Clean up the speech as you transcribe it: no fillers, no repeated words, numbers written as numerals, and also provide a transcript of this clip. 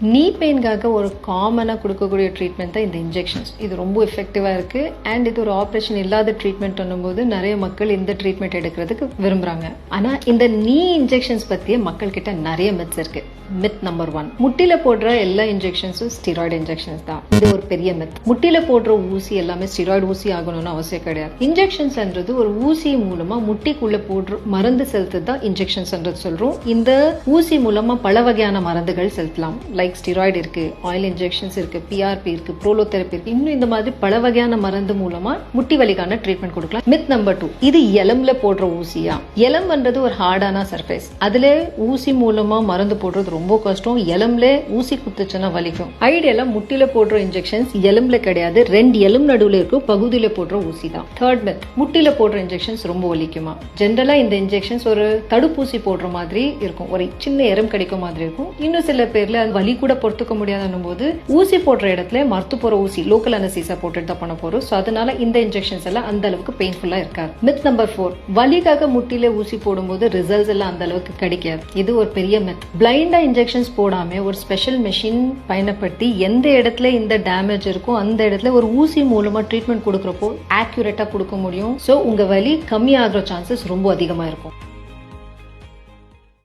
நீ பெயின்காக ஒரு காமனாக கொடுக்கக்கூடிய ட்ரீட்மெண்ட் தான் இந்த இன்ஜெக்ஷன்ஸ். இது ரொம்ப எஃபெக்டிவாக இருக்குது. அண்ட் இது ஒரு ஆப்ரேஷன் இல்லாத ட்ரீட்மெண்ட் பண்ணும்போது நிறைய மக்கள் இந்த ட்ரீட்மெண்ட் எடுக்கிறதுக்கு விரும்புகிறாங்க. ஆனால் இந்த நீ இன்ஜெக்ஷன்ஸ் பற்றிய மக்கள்கிட்ட நிறைய மித்ஸ் இருக்குது. மித் நம்பர் 1, முட்டில போடுற எல்லா இன்ஜெக்ஷன்ஸும் ஸ்டீராய்டு இன்ஜெக்ஷன்ஸ் தான். இது ஒரு பெரிய மித். முட்டில போடுற ஊசி எல்லாமே ஸ்டீராய்டு ஊசி ஆகணும்னு அவசியம் கிடையாது. இன்ஜெக்ஷன்ஸ்ன்றது ஒரு ஊசி மூலமா முட்டிக்குள்ள போடுற மருந்து செலுத்து தான் இன்ஜெக்ஷன்ஸ்ன்றது சொல்றோம். இந்த ஊசி மூலமா பல வகையான மருந்துகள் செலுத்தலாம். லைக் ஸ்டீராய்டு இருக்கு, ஆயில் இன்ஜெக்ஷன்ஸ் இருக்கு, பிஆர்பி இருக்கு, ப்ரோலோதெரபி இருக்கு. இன்னும் இந்த மாதிரி பல வகையான மருந்து மூலமா முட்டி வலிக்கான ட்ரீட்மெண்ட் கொடுக்கலாம். மித் நம்பர் 2, இது எலும்புல போடுற ஊசியா? எலும்புன்றது ஒரு ஹார்டான சர்ஃபேஸ். அதுல ஊசி மூலமா மருந்து போடுறது ரொம்ப கஷ்டம். எலும்புல ஊசி குத்துச்சுன்னா வலிக்கும். ஐடியலா முட்டில போடுற இன்ஜெக்ஷன்ஸ் எலும்புல கிடையாது, 2 எலும்பு நடுவுல இருக்கும் பகுதியில போடுற ஊசி தான். தேர்ட் மித், முட்டில போடுற இன்ஜெக்ஷன்ஸ் ரொம்ப வலிக்குமா? ஜென்ரலா இந்த இன்ஜெக்ஷன்ஸ் ஒரு தடுப்பூசி போடுற மாதிரி இருக்கும், ஒரு சின்ன எறும்பு கிடைக்கும் மாதிரி இருக்கும். இன்னும் சில பேர்ல வலி கூட பொறுத்துக்க முடியாதுன்னும் போது ஊசி போடுற இடத்துல மருத்து போற ஊசி லோக்கல் அனஸ்தீசியா போட்டுட்டு தான் பண்ண போறோம். சோ அதனால இந்த இன்ஜெக்ஷன்ஸ் எல்லாம் அந்த அளவுக்கு பெயின்ஃபுல்லா இருக்காது. மித் நம்பர் 4, வலிக்காக முட்டில ஊசி போடும்போது ரிசல்ட்ஸ் எல்லாம் அந்த அளவுக்கு கிடைக்காது. இது ஒரு பெரிய மித். பிளைண்டா இன்ஜெக்ஷன்ஸ் போடாம ஒரு ஸ்பெஷல் மெஷின் பயன்படுத்தி எந்த இடத்துல இந்த டேமேஜ் இருக்கோ அந்த இடத்துல ஒரு ஊசி மூலமா ட்ரீட்மெண்ட் கொடுக்கறப்போ ஆக்யூரேட்டா கொடுக்க முடியும். சோ உங்க வலி கம்மி ஆகுற சான்சஸ் ரொம்ப அதிகமா இருக்கும்.